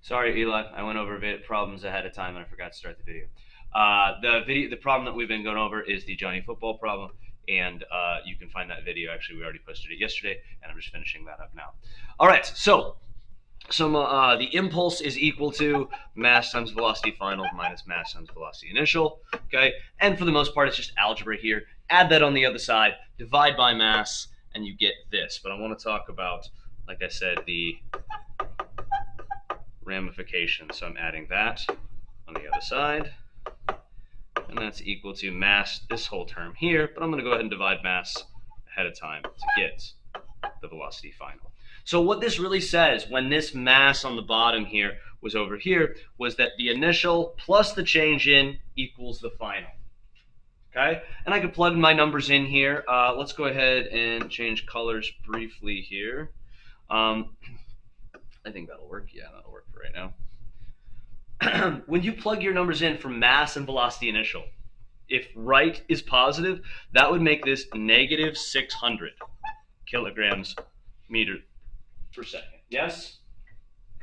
Sorry, Eli. I went over problems ahead of time and I forgot to start the video. The problem that we've been going over is the Johnny Football problem, and you can find that video. Actually, we already posted it yesterday, and I'm just finishing that up now. All right, so the impulse is equal to mass times velocity final minus mass times velocity initial. Okay, and for the most part, it's just algebra here. Add that on the other side, divide by mass, and you get this. But I want to talk about, like I said, the ramification. So I'm adding that on the other side, and that's equal to mass, this whole term here, but I'm going to go ahead and divide mass ahead of time to get the velocity final. So what this really says, when this mass on the bottom here was over here, was that the initial plus the change in equals the final. Okay, and I could plug my numbers in here. Let's go ahead and change colors briefly here. I think that'll work. Yeah, that'll work for right now. When you plug your numbers in for mass and velocity initial, if right is positive, that would make this negative 600 kilograms meter per second. Yes?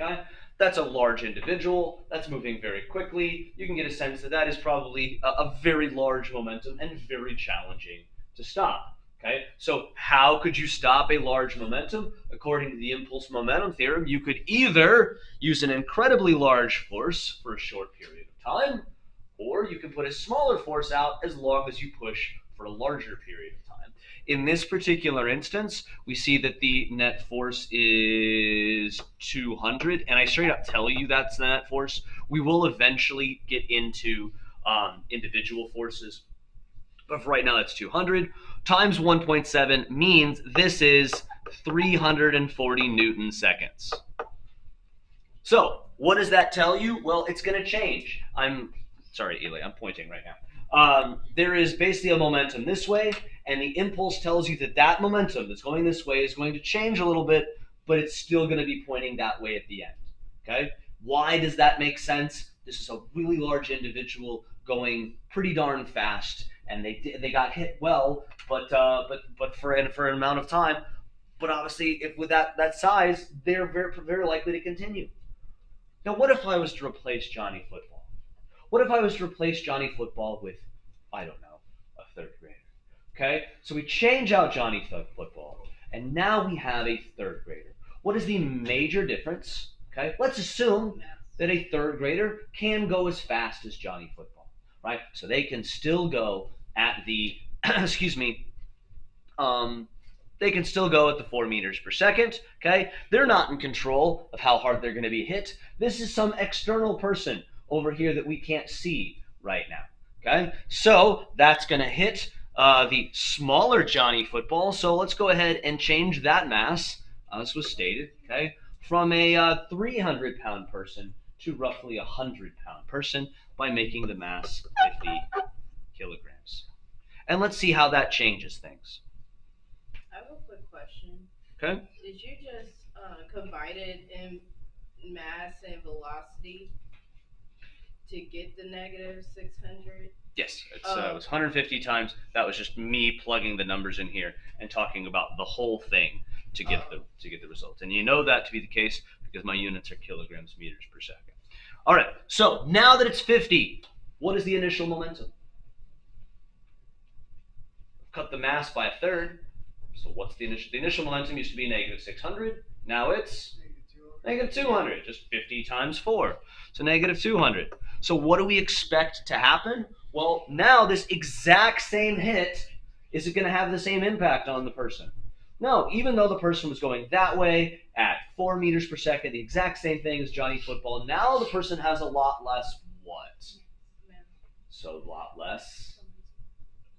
Okay? That's a large individual. That's moving very quickly. You can get a sense that that is probably a very large momentum and very challenging to stop. Okay, so how could you stop a large momentum? According to the impulse momentum theorem, you could either use an incredibly large force for a short period of time, or you can put a smaller force out as long as you push for a larger period of time. In this particular instance, we see that the net force is 200, and I straight up tell you that's the net force. We will eventually get into individual forces, but for right now that's 200 times 1.7 means this is 340 Newton seconds. So what does that tell you? Well, it's going to change. Sorry, Eli, I'm pointing right now. There is basically a momentum this way, and the impulse tells you that that momentum that's going this way is going to change a little bit, but it's still going to be pointing that way at the end. Okay? Why does that make sense? This is a really large individual going pretty darn fast, and they got hit well, but for an amount of time. But obviously, if with that size, they're very likely to continue. Now, what if I was to replace Johnny Football? What if I was to replace Johnny Football with, I don't know, a third grader? Okay, so we change out Johnny Football, and now we have a third grader. What is the major difference? Okay, let's assume that a third grader can go as fast as Johnny Football, right? So they can still go at the, excuse me, they can still go at the 4 meters per second, okay? They're not in control of how hard they're going to be hit. This is some external person over here that we can't see right now, okay? So that's going to hit the smaller Johnny Football. So let's go ahead and change that mass, as was stated, okay, from a 300-pound person to roughly a 100-pound person by making the mass 50 kilograms. And let's see how that changes things. I have a quick question. Okay. Did you just combine it in mass and velocity to get the negative 600? Yes, it was 150 times. That was just me plugging the numbers in here and talking about the whole thing to get the result. And you know that to be the case because my units are kilograms meters per second. All right. So now that it's 50, what is the initial momentum? Cut the mass by a third. So what's the initial? The initial momentum used to be negative 600. Now it's negative 200. Just 50 times 4. So negative 200. So what do we expect to happen? Well, now this exact same hit, is it going to have the same impact on the person? No, even though the person was going that way at 4 meters per second, the exact same thing as Johnny Football, now the person has a lot less what? So a lot less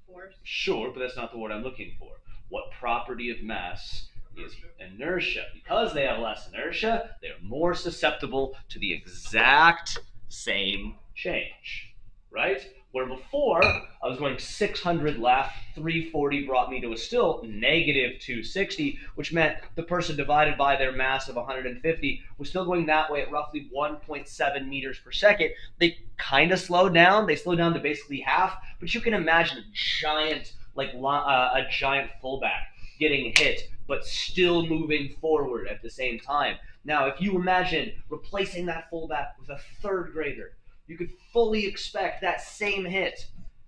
force. Sure, but that's not the word I'm looking for. What property of mass is inertia? Because they have less inertia, they're more susceptible to the exact same change, right? Where before, I was going 600 left, 340 brought me to a still negative 260, which meant the person divided by their mass of 150 was still going that way at roughly 1.7 meters per second. They kind of slowed down. They slowed down to basically half, but you can imagine a giant, a giant fullback getting hit, but still moving forward at the same time. Now, if you imagine replacing that fullback with a third grader, you could fully expect that same hit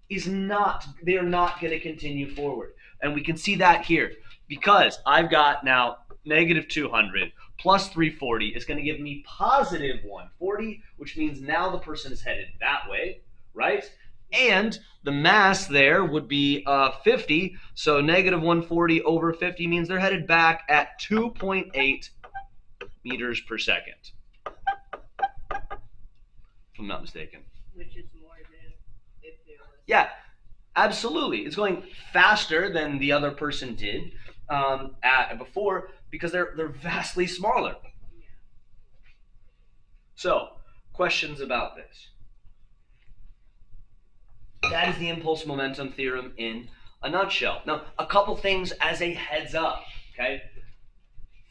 they're not going to continue forward. And we can see that here because I've got now negative 200 plus 340 is going to give me positive 140, which means now the person is headed that way, right? And the mass there would be 50, so negative 140 over 50 means they're headed back at 2.8 meters per second, if I'm not mistaken. Which is more than if it was. Yeah, absolutely. It's going faster than the other person did before because they're vastly smaller. Yeah. So, questions about this? That is the impulse momentum theorem in a nutshell. Now, a couple things as a heads up, okay?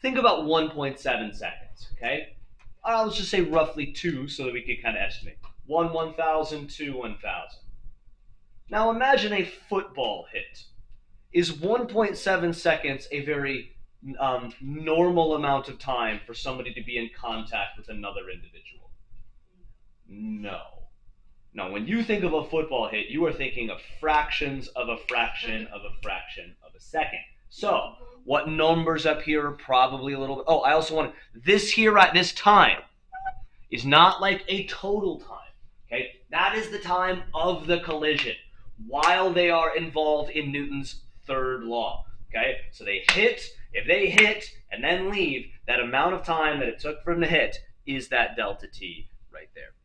Think about 1.7 seconds, okay? Let's just say roughly 2 so that we can kind of estimate. 1 1,000, 2 1,000. Now imagine a football hit. Is 1.7 seconds a very normal amount of time for somebody to be in contact with another individual? No. Now, when you think of a football hit, you are thinking of fractions of a fraction of a fraction of a second. So, what numbers up here are probably a little bit... Oh, I also want to... This here, right, this time is not like a total time, okay? That is the time of the collision while they are involved in Newton's third law, okay? So they hit, if they hit and then leave, that amount of time that it took for them to hit is that delta t right there.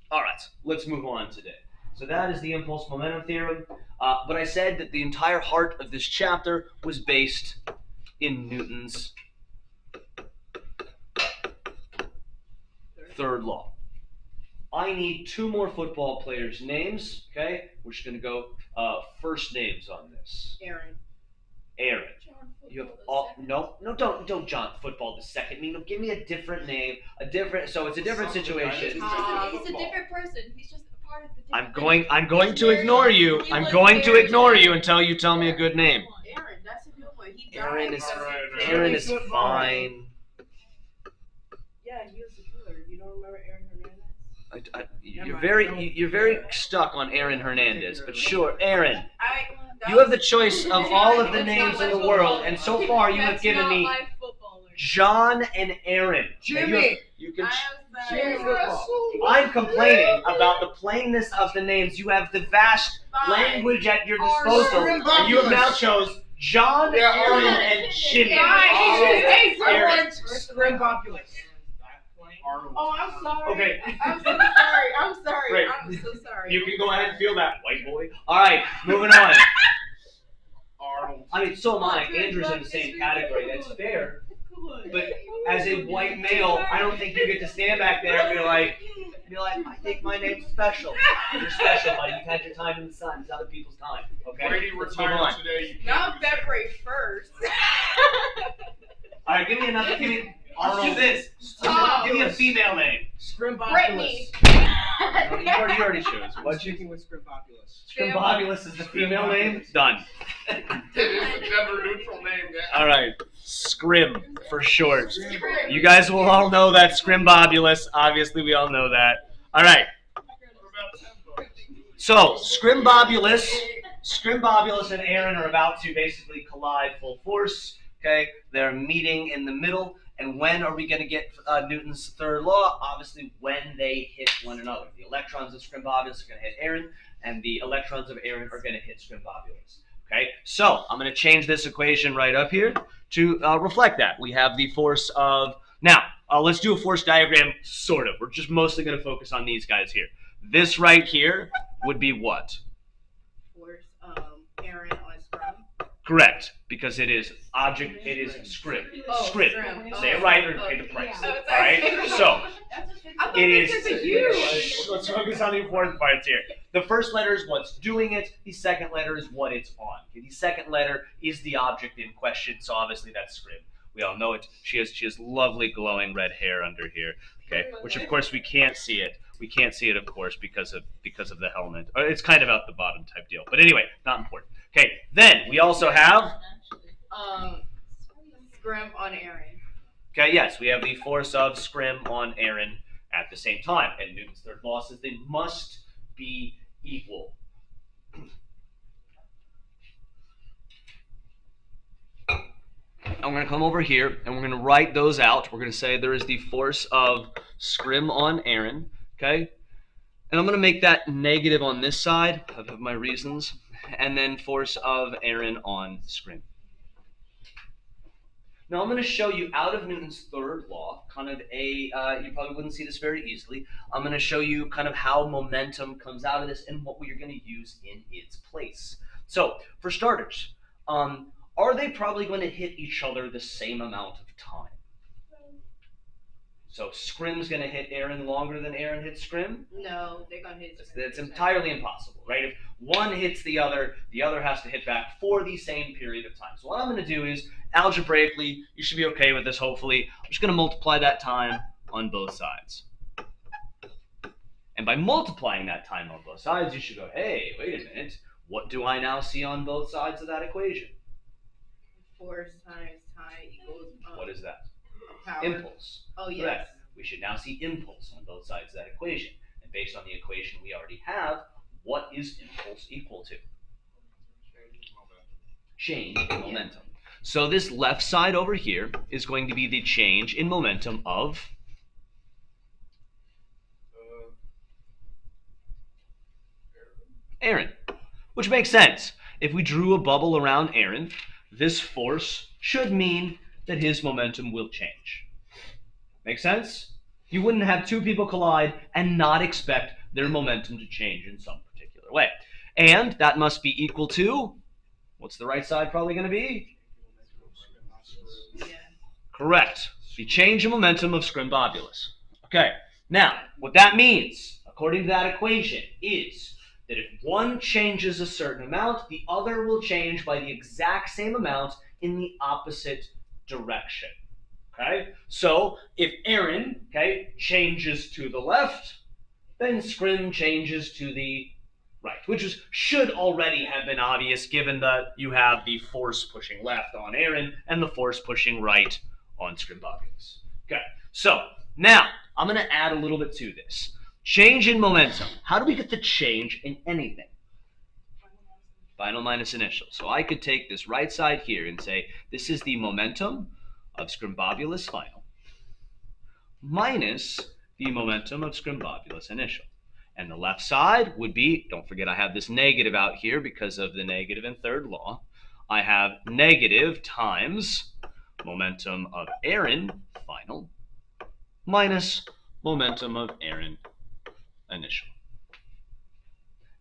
All right, let's move on today. So that is the impulse momentum theorem. But I said that the entire heart of this chapter was based in Newton's third law. I need 2 more football players' names, okay? We're just going to go first names on this. Aaron. You have all don't John Football the second. Give me a different name, so it's a different situation. He's a different person. He's just a part of the different I'm going to ignore you. I'm going to ignore you until you tell me a good name. Aaron, that's a good one. Aaron is fine. Yeah, he was a killer. You don't remember Aaron Hernandez? You're very stuck on Aaron Hernandez, but sure, Aaron. You have the choice of all of the names in the world, and so far you have given me John and Aaron. Jimmy! You can. Jimmy football. I'm complaining about the plainness of the names. You have the vast language at your disposal, and you have now chose John, Aaron, and Jimmy. Scrimbopulus. Oh, I'm sorry. Okay. I'm so sorry. I'm sorry. Great. I'm so sorry. You can go ahead and feel that, white boy. All right, moving on. Arnold. I mean, so am I. Andrew's in the same category. That's fair. But as a white male, I don't think you get to stand back there and be like, I think my name's special. You're special, buddy. You've had your time in the sun. It's other people's time. Okay. Brady Let's move retired on. today. Not February 1st. All right, give me another. Give me. Let's do this. Oh. Give me a female name. Brittany. You already chose. What's chicken with Scrimbopulus? Scrimbobulus is the female name. Done. It is a gender neutral name, yeah. All right. Scrim for short. You guys will all know that Scrimbobulus. Obviously, we all know that. All right. So Scrimbobulus and Aaron are about to basically collide full force. Okay, they're meeting in the middle. And when are we going to get Newton's third law? Obviously, when they hit one another. The electrons of Scrimbobulus are going to hit Aaron, and the electrons of Aaron are going to hit Scrimbobulus. Okay, so I'm going to change this equation right up here to reflect that. We have the force of... Now, let's do a force diagram, sort of. We're just mostly going to focus on these guys here. This right here would be what? Force Aaron on Scrum. Correct, because it is object, it is scrim. Oh, Scrim. scrim. Say it Oh. right or pay the price. Oh, All right, so I thought it this is. is a huge. Let's focus on the important parts here. The first letter is what's doing it. The second letter is what it's on. Okay, the second letter is the object in question. So obviously that's scrim. We all know it. She has lovely glowing red hair under here. Okay, which of course we can't see it. We can't see it, of course, because of the helmet. It's kind of out the bottom type deal. But anyway, not important. Okay, then we also have. Scrim on Aaron. Okay, yes, we have the force of Scrim on Aaron at the same time. And Newton's third law says they must be equal. I'm going to come over here and we're going to write those out. We're going to say there is the force of Scrim on Aaron, okay? And I'm going to make that negative on this side. I have my reasons. And then force of Aaron on Scrim. Now I'm going to show you out of Newton's third law, kind of you probably wouldn't see this very easily. I'm going to show you kind of how momentum comes out of this and what we're going to use in its place. So, for starters, are they probably going to hit each other the same amount of time? So Scrim's going to hit Aaron longer than Aaron hits Scrim? No, they're gonna hit. That's entirely impossible, right? If one hits the other has to hit back for the same period of time. So what I'm going to do is, algebraically, you should be okay with this, hopefully. I'm just going to multiply that time on both sides. And by multiplying that time on both sides, you should go, hey, wait a minute. What do I now see on both sides of that equation? Force times time equals. What is that? Power. Impulse. Oh yes. Correct. We should now see impulse on both sides of that equation. And based on the equation we already have, what is impulse equal to? Change in momentum. So this left side over here is going to be the change in momentum of Aaron, which makes sense. If we drew a bubble around Aaron, this force should mean that his momentum will change. Make sense? You wouldn't have two people collide and not expect their momentum to change in some particular way. And that must be equal to, what's the right side probably going to be? Yeah. Correct. The change in momentum of Scrimbobulus. Okay, now, what that means, according to that equation, is that if one changes a certain amount, the other will change by the exact same amount in the opposite direction. Okay? So, if Aaron, okay, changes to the left, then Scrim changes to the right, which should already have been obvious given that you have the force pushing left on Aaron and the force pushing right on Scrimbobulus. Okay, so now I'm going to add a little bit to this. Change in momentum. How do we get the change in anything? Final minus initial. So I could take this right side here and say this is the momentum of Scrimbobulus final minus the momentum of Scrimbobulus initial. And the left side would be, don't forget I have this negative out here because of the negative in third law. I have negative times momentum of Aaron final minus momentum of Aaron initial.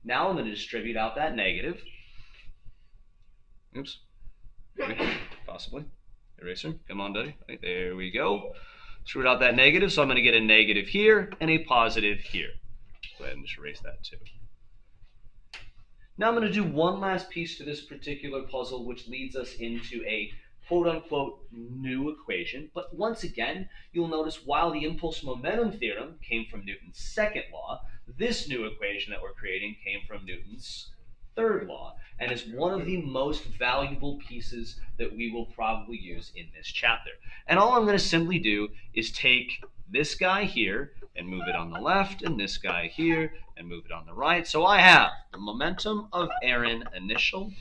Now I'm going to distribute out that negative. Oops. Maybe, possibly. Eraser. Come on, buddy. Right, there we go. Distribute out that negative, so I'm going to get a negative here and a positive here. Go ahead and just erase that too. Now I'm going to do one last piece to this particular puzzle, which leads us into a quote-unquote new equation. But once again, you'll notice while the impulse momentum theorem came from Newton's second law, this new equation that we're creating came from Newton's third law, and is one of the most valuable pieces that we will probably use in this chapter. And all I'm going to simply do is take this guy here and move it on the left, and this guy here and move it on the right. So I have the momentum of Aaron initial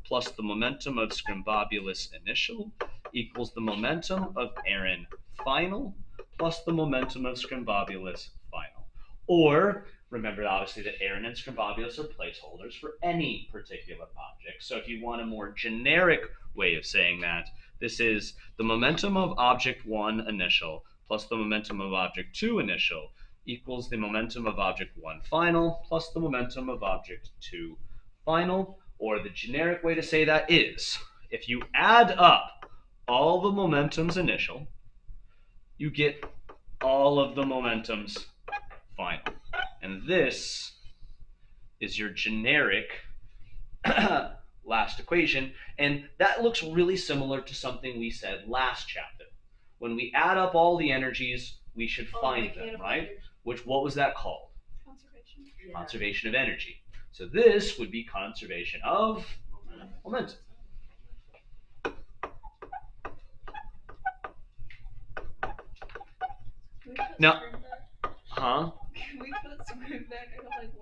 plus the momentum of Scrimbobulus initial equals the momentum of Aaron final plus the momentum of Scrimbobulus final. Or, remember obviously that Aaron and Scrimbobulus are placeholders for any particular object. So if you want a more generic way of saying that, this is the momentum of object 1 initial plus the momentum of object 2 initial equals the momentum of object 1 final plus the momentum of object 2 final. Or the generic way to say that is, if you add up all the momentums initial, you get all of the momentums final. And this is your generic last equation. And that looks really similar to something we said last chapter. When we add up all the energies, we should find them, right? What was that called? Conservation. Yeah. Conservation of energy. So this would be conservation of momentum. we put No. Scrim back? Huh? Can we put Scrim back? I got like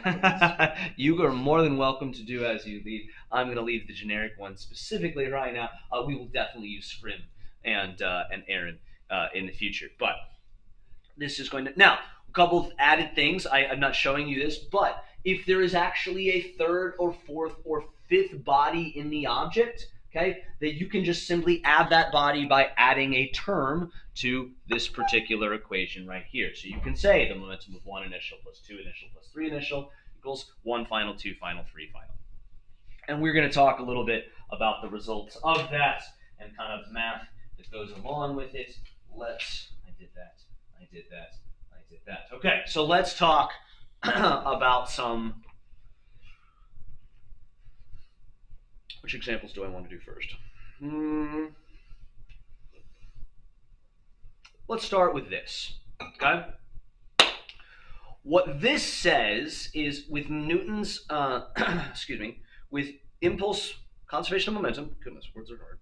1 and 2. You are more than welcome to do as you lead. I'm going to leave the generic one specifically right now. We will definitely use Scrim and Aaron in the future. But this is going to... Now, a couple of added things. I'm not showing you this, but if there is actually a third or fourth or fifth body in the object, okay, that you can just simply add that body by adding a term to this particular equation right here. So you can say the momentum of 1 initial plus 2 initial plus 3 initial equals 1 final, 2 final, 3 final. And we're going to talk a little bit about the results of that and kind of math that goes along with it. I did that. Okay, so let's talk about some... Which examples do I want to do first? Let's start with this, okay? What this says is with Newton's, with impulse, conservation of momentum, goodness, words are hard,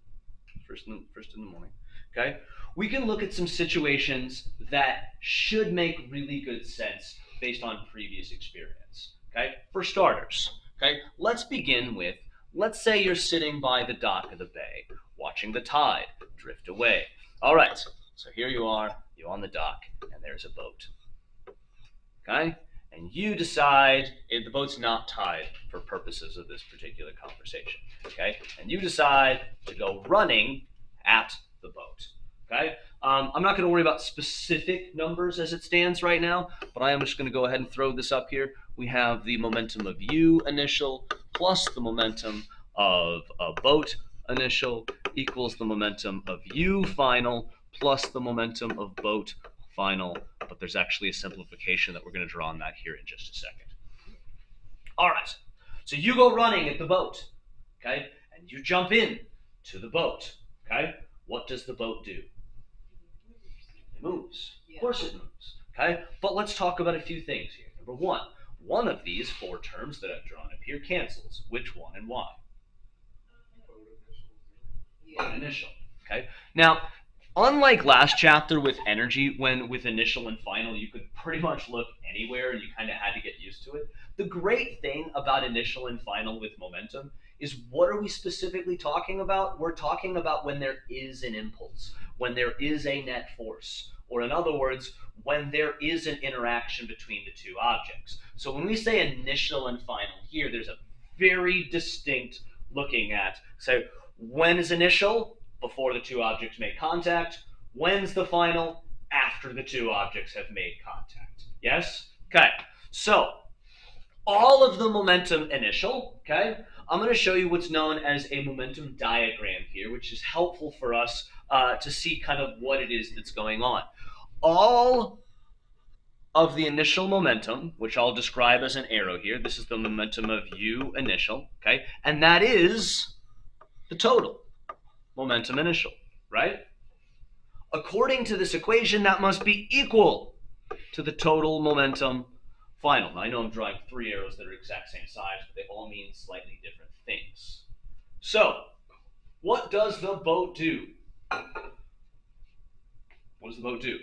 first in the morning, okay? We can look at some situations that should make really good sense based on previous experience, okay? For starters, okay, let's begin with, let's say you're sitting by the dock of the bay, watching the tide drift away. All right, so here you are, you're on the dock, and there's a boat, okay? And you decide, the boat's not tied for purposes of this particular conversation, okay? And you decide to go running at the boat. Okay, I'm not going to worry about specific numbers as it stands right now, but I am just going to go ahead and throw this up here. We have the momentum of U initial plus the momentum of a boat initial equals the momentum of U final plus the momentum of boat final. But there's actually a simplification that we're going to draw on that here in just a second. All right, so you go running at the boat, okay, and you jump in to the boat, okay. What does the boat do? It moves. Of course it moves. Okay? But let's talk about a few things here. Number one of these 4 terms that I've drawn up here cancels. Which one and why? Boat initial. Okay? Now, unlike last chapter with energy, when with initial and final you could pretty much look anywhere and you kind of had to get used to it, the great thing about initial and final with momentum is what are we specifically talking about? We're talking about when there is an impulse, when there is a net force, or in other words, when there is an interaction between the two objects. So when we say initial and final here, there's a very distinct looking at, so when is initial? Before the two objects make contact. When's the final? After the two objects have made contact. Yes? Okay, so all of the momentum initial, okay, I'm going to show you what's known as a momentum diagram here, which is helpful for us to see kind of what it is that's going on. All of the initial momentum, which I'll describe as an arrow here, this is the momentum of U initial, okay, and that is the total momentum initial, right? According to this equation, that must be equal to the total momentum final. Now, I know I'm drawing 3 arrows that are exact same size, but they all mean slightly different things. So, what does the boat do? What does the boat do?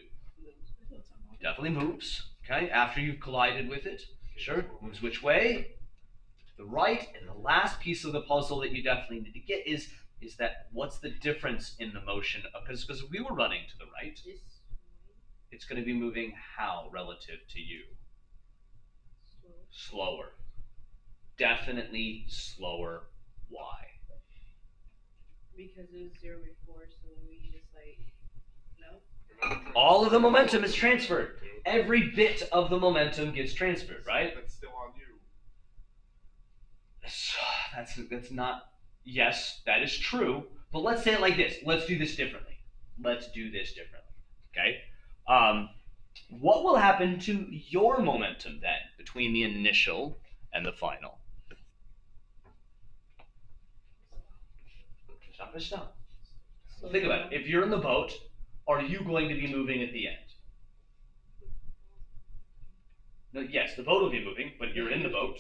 Definitely moves, okay, after you've collided with it. Sure, moves which way? The right, and the last piece of the puzzle that you definitely need to get is that what's the difference in the motion? Because we were running to the right. It's going to be moving how relative to you? Slower. Definitely slower. Why? Because it was 0 before, so we just no? All of the momentum is transferred. Every bit of the momentum gets transferred, right? That's still on you. That's not... Yes, that is true. But let's say it like this. Let's do this differently. Okay? What will happen to your momentum then between the initial and the final? It's not going to stop. So think about it. If you're in the boat, are you going to be moving at the end? No, yes, the boat will be moving, but you're in the boat.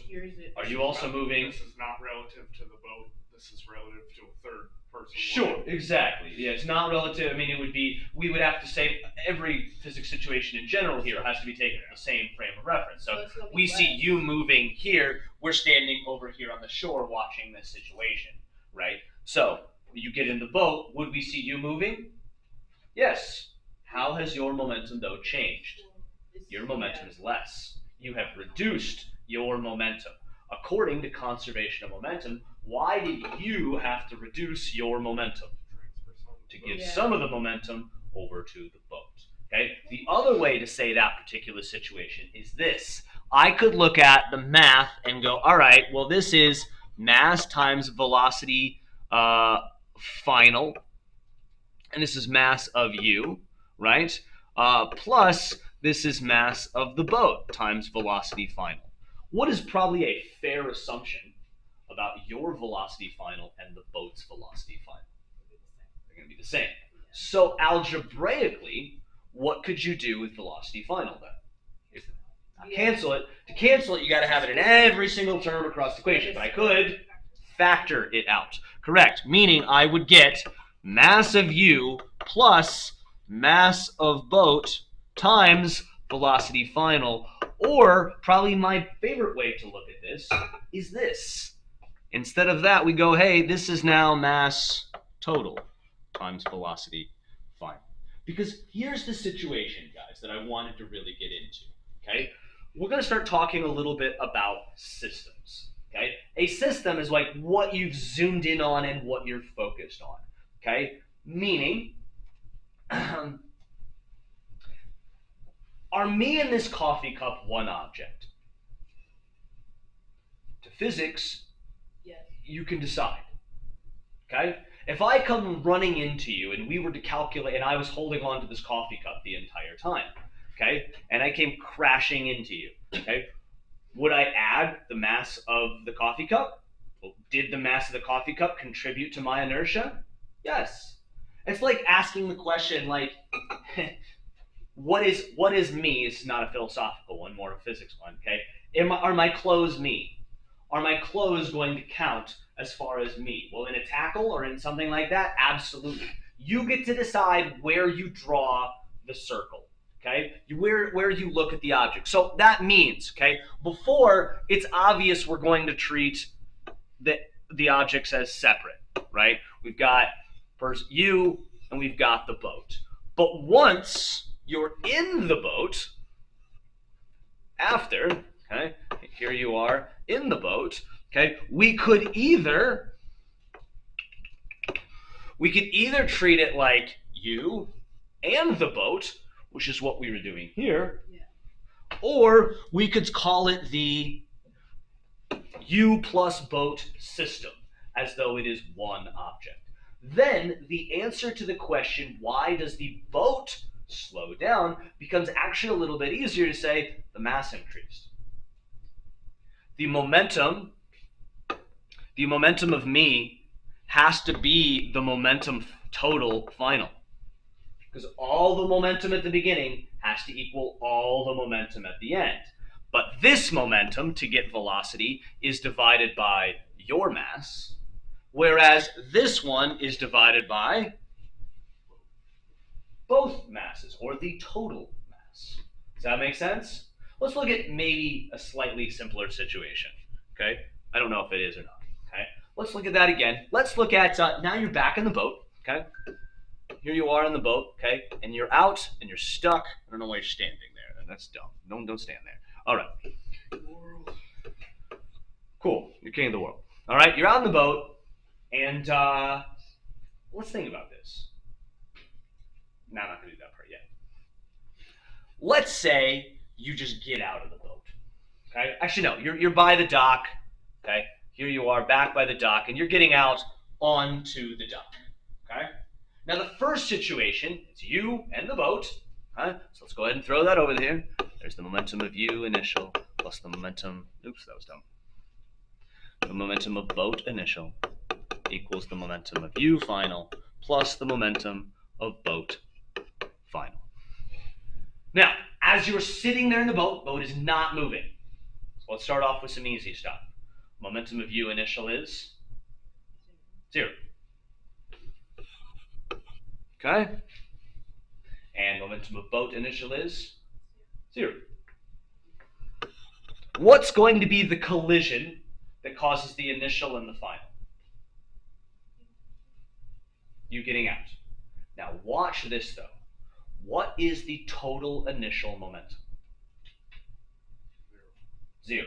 Are you also moving? This is not relative to the boat. This is relative to a third person. Sure, exactly. Yeah, it's not relative. I mean, it would be, we would have to say every physics situation in general here has to be taken in the same frame of reference. So it's gonna be we see less. you moving here, we're standing over here on the shore watching this situation, right? So you get in the boat, would we see you moving? Yes. How has your momentum, though, changed? Your momentum is less. You have reduced your momentum. According to conservation of momentum, why did you have to reduce your momentum? To give Yeah. some of the momentum over to the boat. Okay? The other way to say that particular situation is this. I could look at the math and go, all right, well, this is mass times velocity final, and this is mass of you, right? Plus, this is mass of the boat times velocity final. What is probably a fair assumption about your velocity final and the boat's velocity final? They're going to be the same. So algebraically, what could you do with velocity final then? Cancel it. To cancel it, you got to have it in every single term across the equation. But I could factor it out. Correct. Meaning I would get mass of u plus mass of boat times velocity final. Or probably my favorite way to look at this is this. Instead of that, we go, hey, this is now mass total times velocity final. Because here's the situation, guys, that I wanted to really get into, okay? We're going to start talking a little bit about systems, okay? A system is like what you've zoomed in on and what you're focused on, okay? Meaning, are me and this coffee cup one object? To physics, Yes. you can decide, okay? If I come running into you and we were to calculate, and I was holding on to this coffee cup the entire time, okay, and I came crashing into you, okay, would I add the mass of the coffee cup? Well, did the mass of the coffee cup contribute to my inertia? Yes. It's like asking the question, like, what is me? It's not a philosophical one, more a physics one, okay? Are my clothes me? Are my clothes going to count as far as me? Well, in a tackle or in something like that, absolutely. You get to decide where you draw the circle, okay? Where you look at the object. So that means, okay, before it's obvious we're going to treat the objects as separate, right? We've got first you and we've got the boat. But once you're in the boat, after, okay, here you are in the boat, okay, we could either treat it like you and the boat, which is what we were doing here, or we could call it the you plus boat system, as though it is one object. Then the answer to the question, why does the boat slow down, becomes actually a little bit easier to say the mass increased. The momentum of me has to be the momentum total final. Because all the momentum at the beginning has to equal all the momentum at the end. But this momentum, to get velocity, is divided by your mass, whereas this one is divided by both masses, or the total mass. Does that make sense? Let's look at maybe a slightly simpler situation, okay? I don't know if it is or not, okay? Let's look at that again. Let's look at, now you're back in the boat, okay? Here you are in the boat, okay? And you're out, and you're stuck. I don't know why you're standing there. That's dumb. Don't stand there. All right. Cool. You're king of the world. All right, you're out in the boat, and let's think about this. No, I'm not going to do that part yet. Let's say you just get out of the boat, okay? Actually, no, you're by the dock, okay? Here you are back by the dock, and you're getting out onto the dock, okay? Now, the first situation, it's you and the boat, okay? So let's go ahead and throw that over there. There's the momentum of you initial plus the momentum, oops, that was dumb. The momentum of boat initial equals the momentum of you final plus the momentum of boat final. Now, as you're sitting there in the boat is not moving. So let's start off with some easy stuff. Momentum of u initial is 0. Okay? And momentum of boat initial is 0. What's going to be the collision that causes the initial and the final? You getting out. Now watch this though. What is the total initial momentum? 0.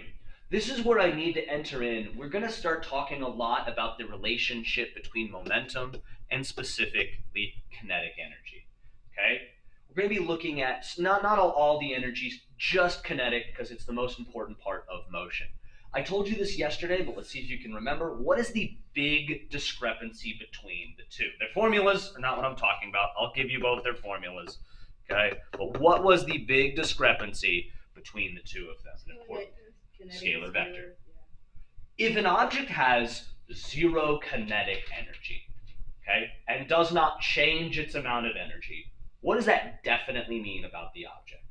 This is where I need to enter in. We're going to start talking a lot about the relationship between momentum and specifically kinetic energy. Okay? We're going to be looking at not all the energies, just kinetic, because it's the most important part of motion. I told you this yesterday, but let's see if you can remember. What is the big discrepancy between the two? Their formulas are not what I'm talking about. I'll give you both their formulas. Okay? But what was the big discrepancy between the two of them? Scalar vector. If an object has 0 kinetic energy, okay, and does not change its amount of energy, what does that definitely mean about the object?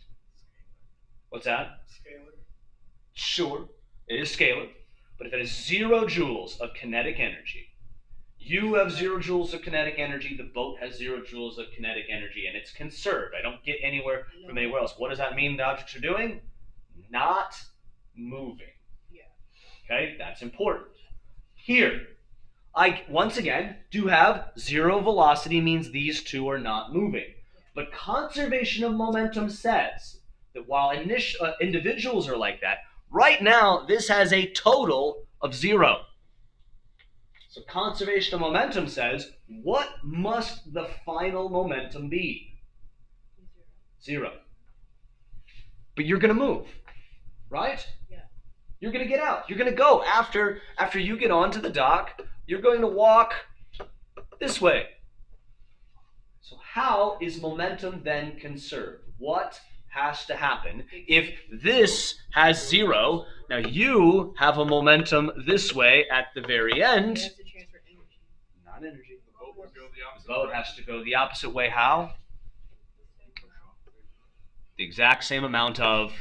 What's that? Scalar. Sure, it is scalar, but if it has 0 joules of kinetic energy, you have 0 joules of kinetic energy, the boat has 0 joules of kinetic energy, and it's conserved. I don't get anywhere from anywhere else. What does that mean the objects are doing? Not moving. Yeah. Okay, that's important. Here, I once again do have 0 velocity means these two are not moving. But conservation of momentum says that while individuals are like that, right now this has a total of 0. So conservation of momentum says, what must the final momentum be? 0. But you're going to move, right? Yeah. You're going to get out. You're going to go. After you get onto the dock, you're going to walk this way. So how is momentum then conserved? What has to happen if this has 0? Now you have a momentum this way at the very end. It has to transfer energy. Not energy. The boat would go the opposite The boat way. has to go the opposite way. How? The exact same amount of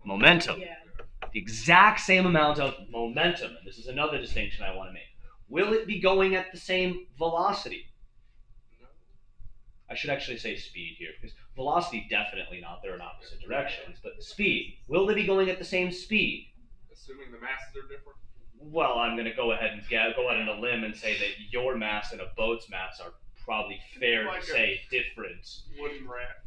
momentum. Yeah. The exact same amount of momentum. And this is another distinction I want to make. Will it be going at the same velocity? No. I should actually say speed here, because velocity definitely not. They're in opposite directions. But speed. Will they be going at the same speed? Assuming the masses are different. Well, I'm going to go ahead and go out on a limb and say that your mass and a boat's mass are probably fair Like to a- say different. Wooden raft.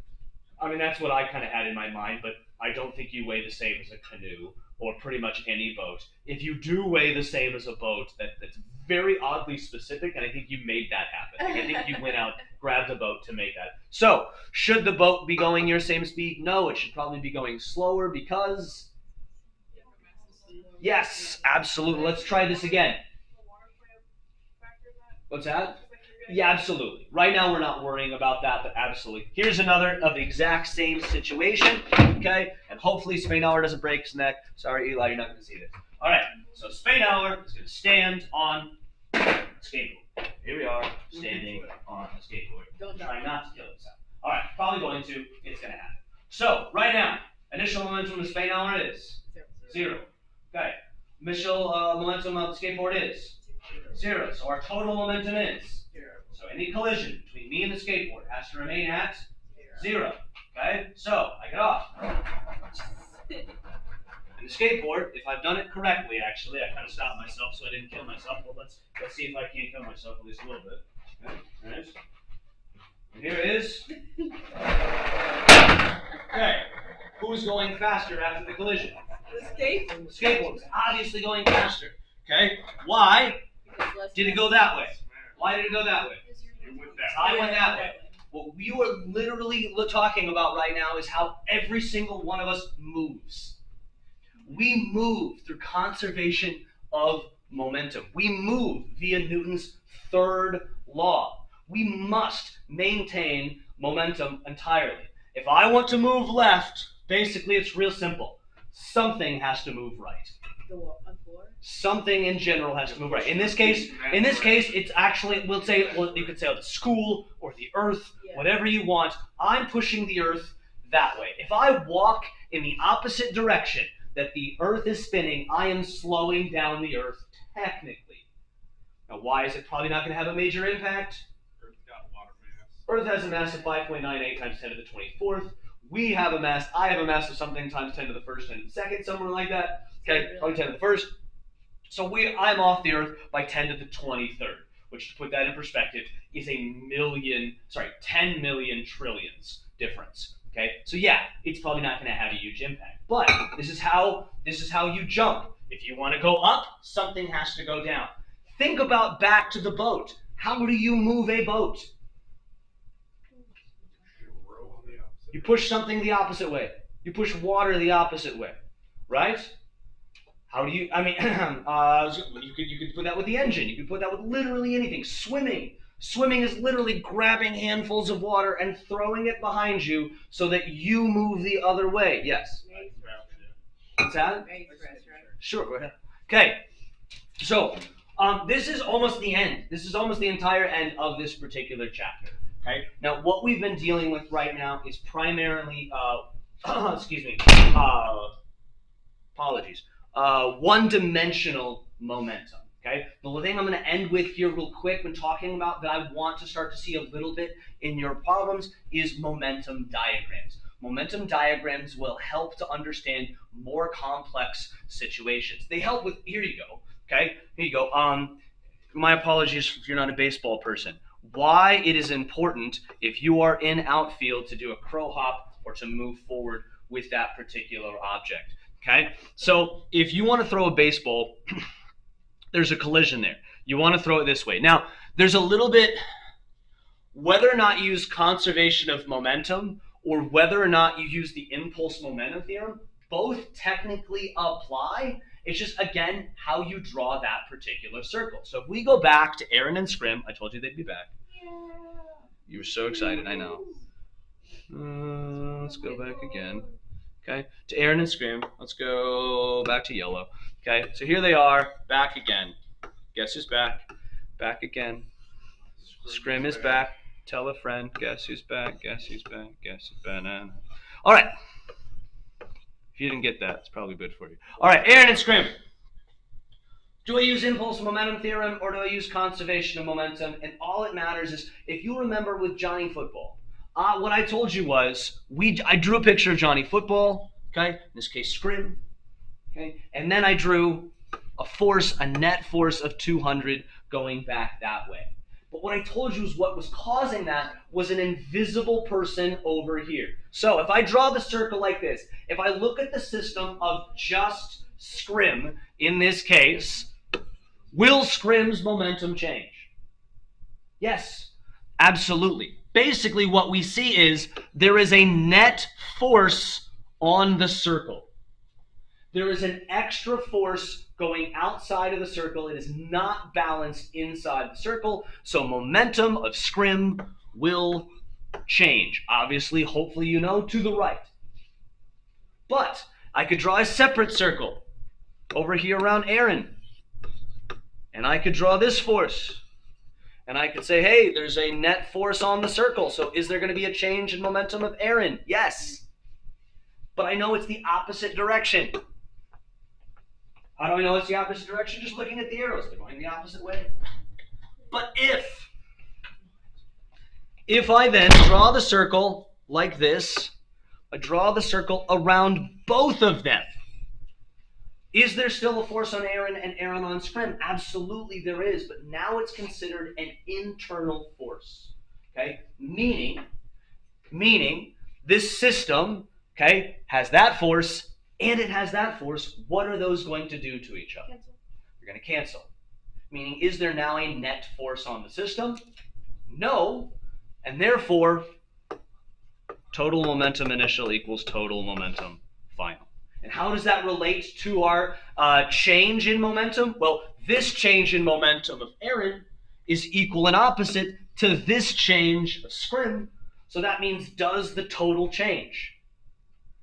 I mean, that's what I kind of had in my mind, but I don't think you weigh the same as a canoe or pretty much any boat. If you do weigh the same as a boat, that's very oddly specific, and I think you made that happen. I think you went out, grabbed a boat to make that. So, should the boat be going your same speed? No, it should probably be going slower because... Yes, absolutely. Let's try this again. What's that? Yeah, absolutely. Right now we're not worrying about that, but absolutely. Here's another of the exact same situation, okay? And hopefully Spainhour doesn't break his neck. Sorry, Eli, you're not going to see this. All right, so Spainhour is going to stand on a skateboard. Here we are, standing on a skateboard. Don't Try die. not to kill yourself. All right, probably going to. It's going to happen. So, right now, initial momentum of the Spainhour is 0. Okay. Initial momentum of the skateboard is 0. So our total momentum is 0. So any collision between me and the skateboard has to remain at 0. Okay? So I get off. And the skateboard, if I've done it correctly, actually, I kind of stopped myself so I didn't kill myself. But let's see if I can't kill myself at least a little bit. Okay? All right. And here it is. Okay. Who's going faster after the collision? The skateboard. The skateboard is obviously going faster. Okay? Why did it go that way? Why did it go that way? You went that I went that way. What we are literally talking about right now is how every single one of us moves. We move through conservation of momentum. We move via Newton's third law. We must maintain momentum entirely. If I want to move left, basically it's real simple. Something has to move right. The wall, on floor. Something in general has to move right. In this case, it's actually, you could say the school or the earth, Yeah. whatever you want. I'm pushing the earth that way. If I walk in the opposite direction that the earth is spinning, I am slowing down the earth technically. Now, why is it probably not going to have a major impact? Earth's got water Earth has a mass of 5.98 times 10 to the 24th. We have a mass, I have a mass of something times 10 to the first, 10 to the second, somewhere like that. Okay, probably 10 to the first. So I'm off the Earth by 10 to the 23rd, which, to put that in perspective, is 10 million trillions difference. Okay, so yeah, it's probably not going to have a huge impact. But this is how you jump. If you want to go up, something has to go down. Think about back to the boat. How do you move a boat? You push something the opposite way. You push water the opposite way, right? How do you? I mean, you could put that with the engine. You could put that with literally anything. Swimming is literally grabbing handfuls of water and throwing it behind you so that you move the other way. Yes. What's that? Sure. Go ahead. Okay. So this is almost the end. This is almost the entire end of this particular chapter. Okay. Now, what we've been dealing with right now is primarily, apologies, one-dimensional momentum. Okay. The thing I'm going to end with here real quick when talking about that I want to start to see a little bit in your problems is momentum diagrams. Momentum diagrams will help to understand more complex situations. They help with, here you go. Okay. Here you go. My apologies if you're not a baseball person. Why it is important if you are in outfield to do a crow hop or to move forward with that particular object. Okay, so if you want to throw a baseball, there's a collision there. You want to throw it this way. Now, there's a little bit, whether or not you use conservation of momentum or whether or not you use the impulse momentum theorem, both technically apply. It's just, again, how you draw that particular circle. So if we go back to Aaron and Scrim, I told you they'd be back. You were so excited, I know. Let's go back again. Okay, to Aaron and Scrim. Let's go back to yellow. Okay, so here they are, back again. Guess who's back? Back again. Scrim is back. Tell a friend. Guess who's back? Guess who's back? Guess who's banana. All right. If you didn't get that, it's probably good for you. All right, Aaron and Scrim. Do I use impulse momentum theorem or do I use conservation of momentum? And all it matters is, if you remember with Johnny Football, what I told you was, I drew a picture of Johnny Football, okay? In this case, Scrim, okay? And then I drew a net force of 200 going back that way. But what I told you is what was causing that was an invisible person over here. So if I draw the circle like this, if I look at the system of just Scrim, in this case, will Scrim's momentum change? Yes, absolutely. Basically what we see is there is a net force on the circle. There is an extra force going outside of the circle. It is not balanced inside the circle. So momentum of Scrim will change. Obviously, hopefully you know, to the right. But I could draw a separate circle over here around Aaron. And I could draw this force. And I could say, hey, there's a net force on the circle. So is there going to be a change in momentum of Aaron? Yes. But I know it's the opposite direction. How do I know it's the opposite direction? Just looking at the arrows. They're going the opposite way. But if I then draw the circle like this, I draw the circle around both of them. Is there still a force on Aaron and Aaron on Scrim? Absolutely there is, but now it's considered an internal force. Okay? Meaning this system, okay, has that force and it has that force. What are those going to do to each other? Cancel. They're going to cancel. Meaning, is there now a net force on the system? No. And therefore, total momentum initial equals total momentum final. And how does that relate to our change in momentum? Well, this change in momentum of Aaron is equal and opposite to this change of Scrim. So that means, does the total change?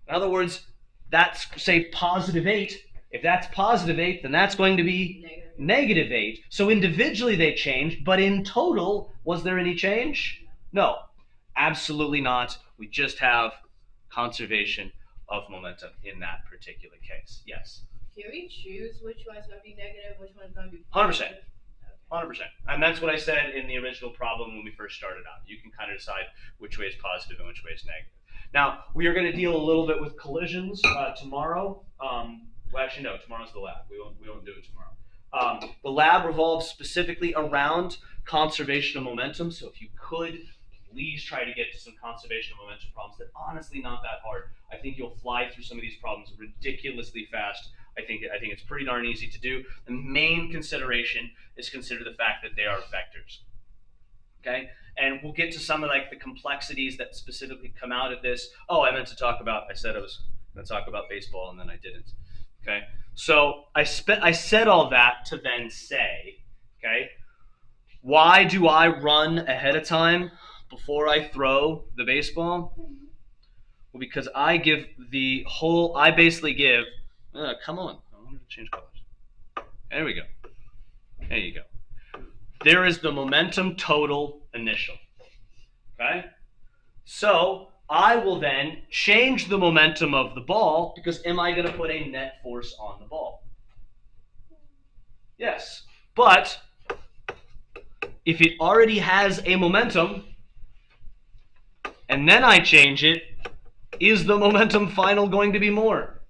In other words, that's, say, positive 8. If that's positive 8, then that's going to be negative 8. So individually they changed, but in total, was there any change? No, absolutely not. We just have conservation of momentum in that particular case. Yes? Can we choose which one's going to be negative, which one's going to be 100%. positive? 100%. And that's what I said in the original problem when we first started out. You can kind of decide which way is positive and which way is negative. Now, we are going to deal a little bit with collisions tomorrow. Well, actually, no, tomorrow's the lab. We won't do it tomorrow. The lab revolves specifically around conservation of momentum. So if you could, please try to get to some conservation of momentum problems. They're honestly not that hard. I think you'll fly through some of these problems ridiculously fast. I think it's pretty darn easy to do. The main consideration is consider the fact that they are vectors. Okay, and we'll get to some of like the complexities that specifically come out of this. Oh, I said I was going to talk about baseball and then I didn't. Okay, so I said all that to then say, okay, why do I run ahead of time before I throw the baseball? Well, because I basically give, come on, I wanted to change colors. There we go. There you go. There is the momentum total initial. Okay? So I will then change the momentum of the ball because am I going to put a net force on the ball? Yes. But if it already has a momentum and then I change it, is the momentum final going to be more?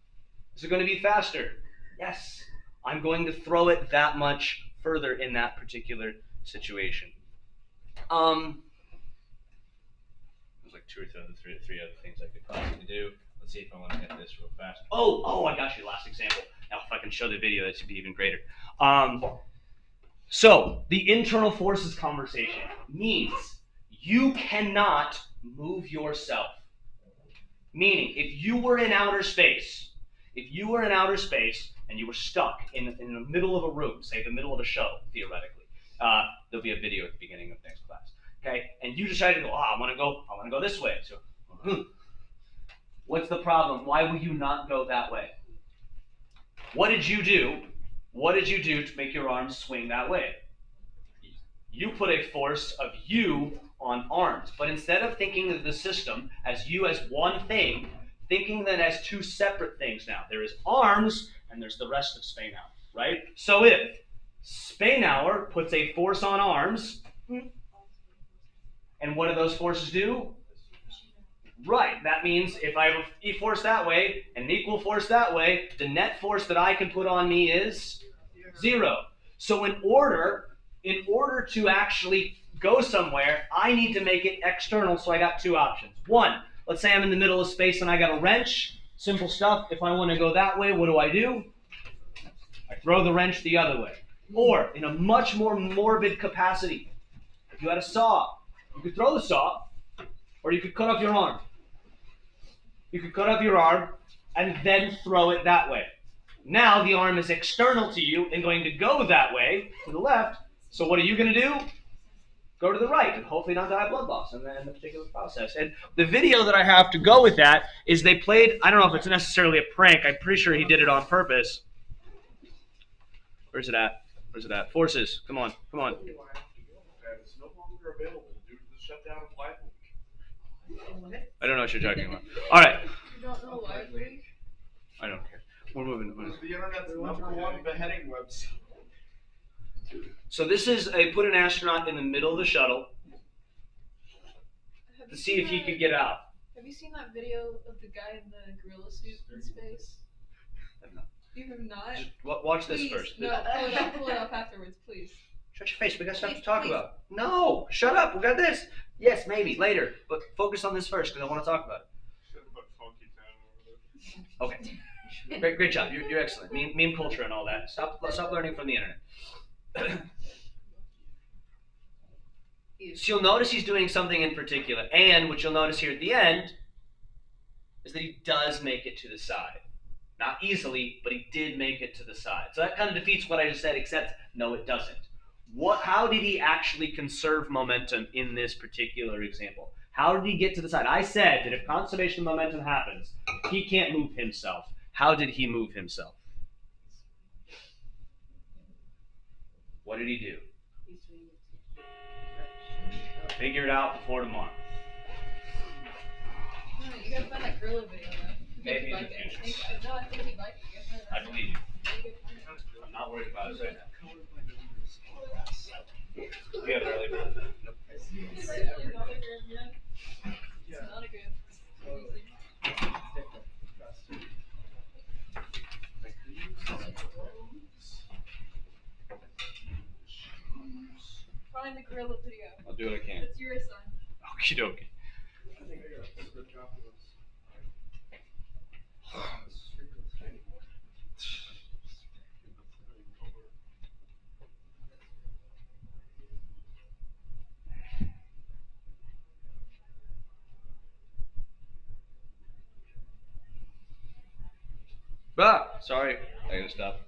Is it going to be faster? Yes. I'm going to throw it that much further in that particular situation. There's like three other things I could possibly do. Let's see if I want to get this real fast. Oh, I got you. Last example. Now, if I can show the video, that should be even greater. So, the internal forces conversation means you cannot move yourself. Meaning, if you were in outer space, and you were stuck in the middle of a room, say the middle of a show, theoretically, there'll be a video at the beginning of next class. Okay, and you decided to go, I want to go this way. So, what's the problem? Why will you not go that way? What did you do? What did you do to make your arms swing that way? You put a force of you on arms, but instead of thinking of the system as you as one thing, thinking that as two separate things now. There is arms and there's the rest of Spanauer, right? So if Spanauer puts a force on arms, and what do those forces do? Right, that means if I have an E force that way and an equal force that way, the net force that I can put on me is 0. So in order to actually go somewhere, I need to make it external, so I got two options. One, let's say I'm in the middle of space and I got a wrench. Simple stuff. If I want to go that way, what do? I throw the wrench the other way. Or, in a much more morbid capacity, if you had a saw, you could throw the saw, or you could cut off your arm. You could cut off your arm and then throw it that way. Now the arm is external to you and going to go that way, to the left. So what are you going to do? Go to the right and hopefully not die of blood loss in the particular process. And the video that I have to go with that is they played, I don't know if it's necessarily a prank. I'm pretty sure he did it on purpose. Where's it at? Forces. Come on. It's no longer available due to the shutdown of Live Leak. I don't know what you're talking about. All right. You don't know Live Leak? I don't care. We're moving. The internet's #1 beheading website. So this is put an astronaut in the middle of the shuttle to see if he could get out. Have you seen that video of the guy in the gorilla suit in space? You have not? Just watch this Please, first. No, pull it up afterwards, please. Shut your face. We got stuff to Please, talk please. about. No, shut up. We got this. Yes, maybe later, but focus on this first because I want to talk about it. Should have put Funky Town over there. Okay. Great job. You're excellent. Meme culture and all that. Stop learning from the internet. So you'll notice he's doing something in particular, and what you'll notice here at the end is that he does make it to the side. Not easily, but he did make it to the side. So that kind of defeats what I just said, except no, it doesn't. How did he actually conserve momentum in this particular example? How did he get to the side? I said that if conservation of momentum happens, he can't move himself. How did he move himself? What did he do? Figure it out before tomorrow. You gotta find that gorilla video though. Maybe in the future. No, I think he liked it. I believe you. I'm not worried about it right now. You have an early bird. It's actually not a good yet. It's not a good. Find the gorilla video. I'll do what I can. It's your son. Okie dokie. Ah, sorry. I gotta stop.